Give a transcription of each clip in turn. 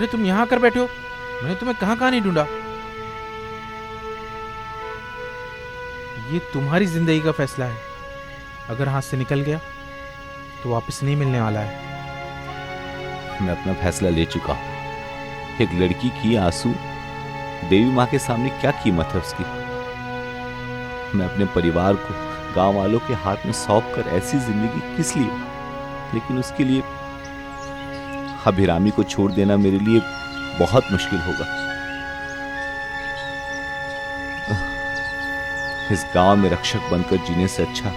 अरे तुम यहाँ आकर बैठे हो, मैंने तुम्हें कहाँ कहाँ नहीं ढूंढा। ये तुम्हारी जिंदगी का फैसला है, अगर हाथ से निकल गया तो वापस नहीं मिलने वाला है। मैं अपना फैसला ले चुका हूं। एक लड़की की आंसू देवी माँ के सामने क्या कीमत है उसकी। मैं अपने परिवार को गांव वालों के हाथ में सौंप कर ऐसी जिंदगी किस लिए, लेकिन उसके लिए अभिरामी को छोड़ देना मेरे लिए बहुत मुश्किल होगा। इस गांव में रक्षक बनकर जीने से अच्छा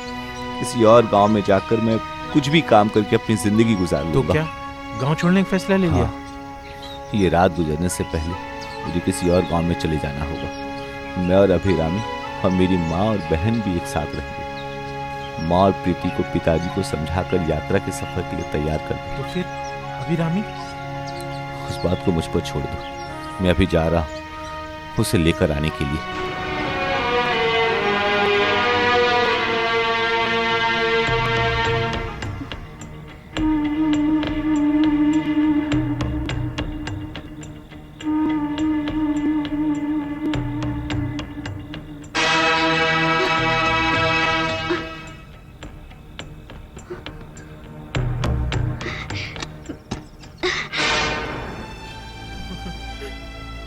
किसी और गांव में जाकर मैं कुछ भी काम करके अपनी जिंदगी गुजार लूंगा। तो क्या गांव छोड़ने का फैसला ले लिया? हाँ, ये रात गुजरने से पहले मुझे किसी और गांव में चले जाना होगा। मैं और अभिरामी और मेरी माँ और बहन भी एक साथ रहेंगे। माँ और प्रीति को पिताजी को समझाकर यात्रा के सफर के लिए तैयार कर दो। तो फिर अभिरामी? उस बात को मुझ पर छोड़ दो, मैं अभी जा रहा हूँ उसे लेकर आने के लिए।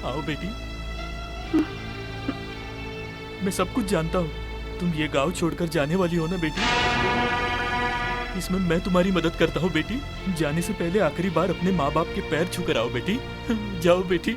आओ बेटी, मैं सब कुछ जानता हूँ। तुम ये गांव छोड़कर जाने वाली हो ना बेटी। इसमें मैं तुम्हारी मदद करता हूँ बेटी। जाने से पहले आखिरी बार अपने माँ बाप के पैर छू कर आओ बेटी। जाओ बेटी।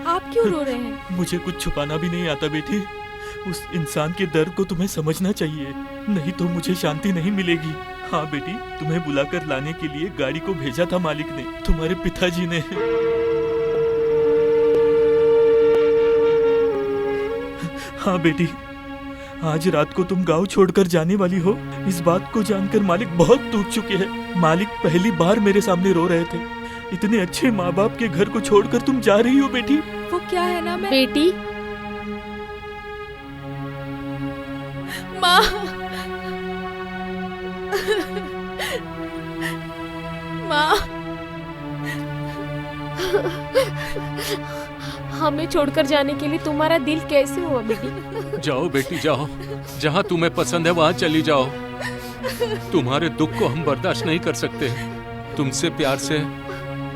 आप क्यों रो रहे हैं? मुझे कुछ छुपाना भी नहीं आता बेटी। उस इंसान के दर्द को तुम्हें समझना चाहिए, नहीं तो मुझे शांति नहीं मिलेगी। हाँ बेटी, तुम्हें बुलाकर लाने के लिए गाड़ी को भेजा था मालिक ने, तुम्हारे पिताजी ने। हाँ बेटी, आज रात को तुम गांव छोड़कर जाने वाली हो, इस बात को जानकर मालिक बहुत टूट चुके हैं। मालिक पहली बार मेरे सामने रो रहे थे। इतने अच्छे माँ बाप के घर को छोड़कर तुम जा रही हो बेटी। वो क्या है ना, मैं बेटी माँ। माँ, हमें छोड़कर जाने के लिए तुम्हारा दिल कैसे हुआ बेटी? जाओ बेटी जाओ, जहाँ तुम्हें पसंद है वहाँ चली जाओ। तुम्हारे दुख को हम बर्दाश्त नहीं कर सकते। तुमसे प्यार से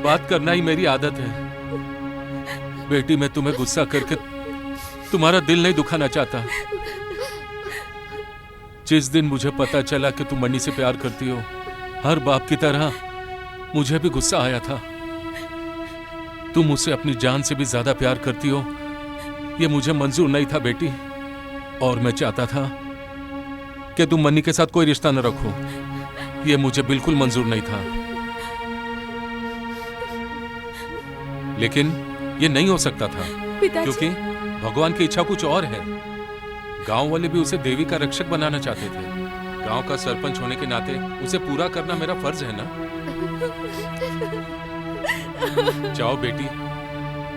बात करना ही मेरी आदत है। बेटी, मैं तुम्हें गुस्सा करके तुम्हारा दिल नहीं दुखाना चाहता। जिस दिन मुझे पता चला कि तुम मनी से प्यार करती हो, हर बाप की तरह मुझे भी गुस्सा आया था। तुम उसे अपनी जान से भी ज्यादा प्यार करती हो, ये मुझे मंजूर नहीं था बेटी। और मैं चाहता था कि तुम मनी के साथ कोई रिश्ता न रखो, ये मुझे बिल्कुल मंजूर नहीं था। लेकिन ये नहीं हो सकता था, क्योंकि भगवान की इच्छा कुछ और है। गांव वाले भी उसे देवी का रक्षक बनाना चाहते थे। गांव का सरपंच होने के नाते उसे पूरा करना मेरा फर्ज है ना। जाओ बेटी,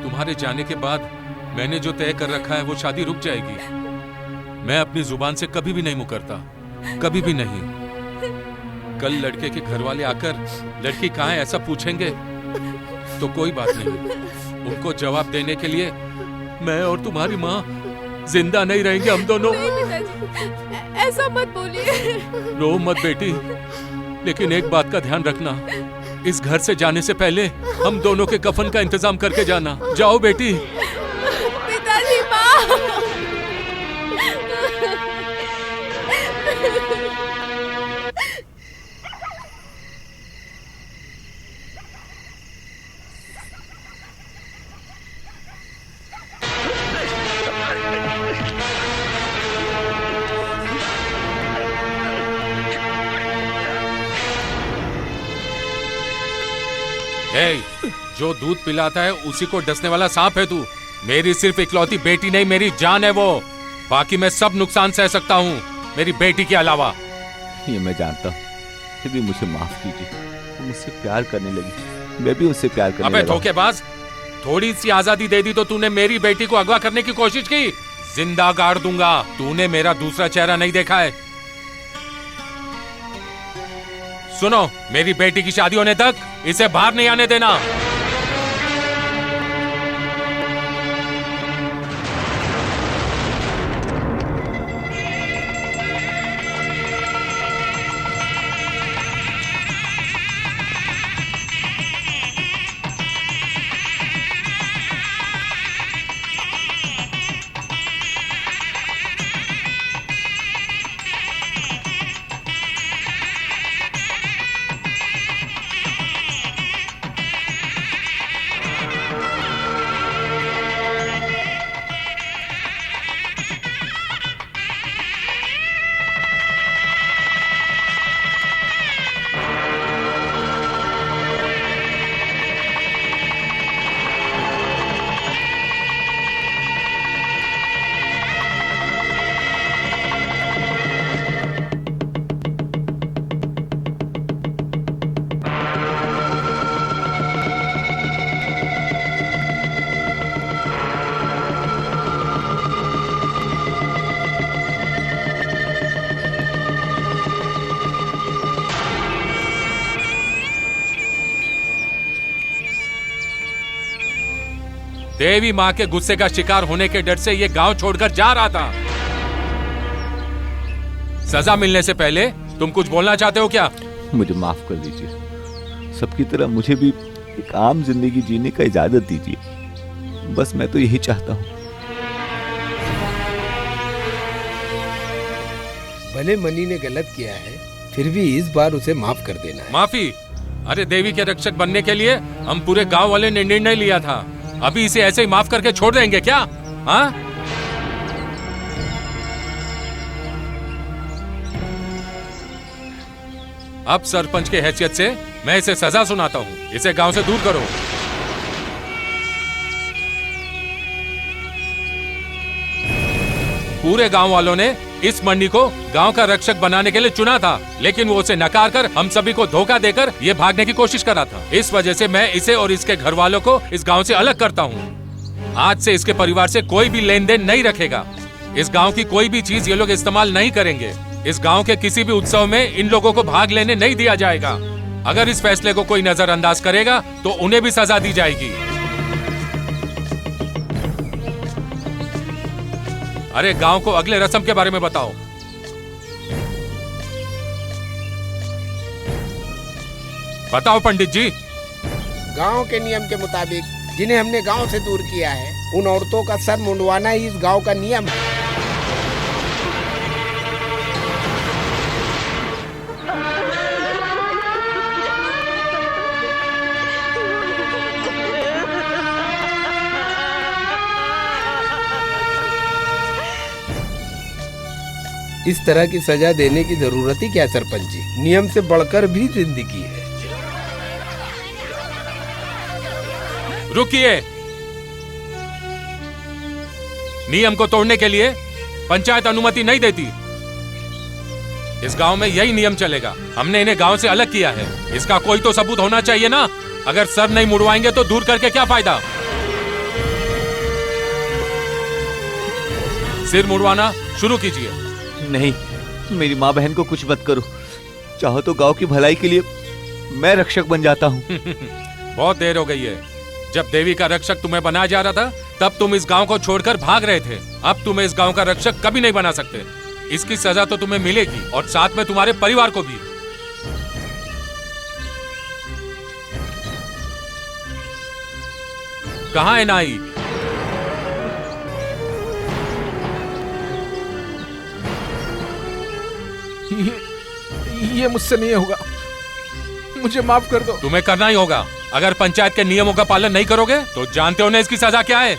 तुम्हारे जाने के बाद मैंने जो तय कर रखा है वो शादी रुक जाएगी। मैं अपनी जुबान से कभी भी नहीं मुकरता, कभी भी नहीं। कल लड़के के घर वाले आकर लड़की कहाँ है ऐसा पूछेंगे तो कोई बात नहीं, उनको जवाब देने के लिए मैं और तुम्हारी माँ जिंदा नहीं रहेंगे, हम दोनों। ऐसा मत बोलिए। रो मत बेटी, लेकिन एक बात का ध्यान रखना, इस घर से जाने से पहले हम दोनों के कफन का इंतजाम करके जाना। जाओ बेटी। पिताजी, माँ। ए, जो दूध पिलाता है उसी को डसने वाला सांप है तू। मेरी सिर्फ इकलौती बेटी नहीं, मेरी जान है वो। बाकी मैं सब नुकसान सह सकता हूँ मेरी बेटी के अलावा। ये मैं जानता हूँ, फिर भी मुझे माफ कीजिए। वो मुझसे प्यार करने लगी, मैं भी उससे प्यार करने अबे लगा। धोखेबाज, थोड़ी सी आजादी दे दी तो तूने मेरी बेटी को अगवा करने की कोशिश की। जिंदा गाड़ दूंगा। तूने मेरा दूसरा चेहरा नहीं देखा है। सुनो, मेरी बेटी की शादी होने तक इसे बाहर नहीं आने देना। देवी माँ के गुस्से का शिकार होने के डर से ये गांव छोड़कर जा रहा था। सजा मिलने से पहले तुम कुछ बोलना चाहते हो क्या? मुझे माफ कर दीजिए। सबकी तरह मुझे भी एक आम जिंदगी जीने का इजाजत दीजिए। बस मैं तो यही चाहता हूँ। भले मनी ने गलत किया है, फिर भी इस बार उसे माफ कर देना है। माफी? अरे देवी के रक्षक बनने के लिए हम पूरे गांव वाले ने निर्णय लिया था। अभी इसे ऐसे ही माफ करके छोड़ देंगे क्या? हाँ? अब सरपंच के हैसियत से मैं इसे सजा सुनाता हूँ। इसे गांव से दूर करो। पूरे गांव वालों ने इस मंडी को गांव का रक्षक बनाने के लिए चुना था, लेकिन वो उसे नकार कर हम सभी को धोखा देकर ये भागने की कोशिश कर रहा था। इस वजह से मैं इसे और इसके घर वालों को इस गांव से अलग करता हूँ। आज से इसके परिवार से कोई भी लेन देन नहीं रखेगा। इस गांव की कोई भी चीज ये लोग इस्तेमाल नहीं करेंगे। इस गांव के किसी भी उत्सव में इन लोगों को भाग लेने नहीं दिया जाएगा। अगर इस फैसले को कोई नजरअंदाज करेगा तो उन्हें भी सजा दी जाएगी। अरे गांव को अगले रस्म के बारे में बताओ। बताओ पंडित जी। गांव के नियम के मुताबिक जिन्हें हमने गांव से दूर किया है, उन औरतों का सर मुंडवाना ही इस गांव का नियम है। इस तरह की सजा देने की जरूरत ही क्या सरपंच जी? नियम से बढ़कर भी जिंदगी है। रुकिए। नियम को तोड़ने के लिए पंचायत अनुमति नहीं देती। इस गांव में यही नियम चलेगा। हमने इन्हें गांव से अलग किया है। इसका कोई तो सबूत होना चाहिए ना। अगर सर नहीं मुड़वाएंगे तो दूर करके क्या फायदा? सिर मुड़वाना शुरू कीजिए। नहीं, मेरी माँ बहन को कुछ मत करो। चाहो तो गांव की भलाई के लिए मैं रक्षक बन जाता हूँ। बहुत देर हो गई है। जब देवी का रक्षक तुम्हें बनाया जा रहा था तब तुम इस गांव को छोड़कर भाग रहे थे। अब तुम्हें इस गांव का रक्षक कभी नहीं बना सकते। इसकी सजा तो तुम्हें मिलेगी और साथ में तुम्हारे परिवार को भी। कहाँ है नाई? ये मुझसे नहीं होगा। मुझे माफ कर दो। तुम्हें करना ही होगा। अगर पंचायत के नियमों का पालन नहीं करोगे तो जानते हो ना इसकी सजा क्या है?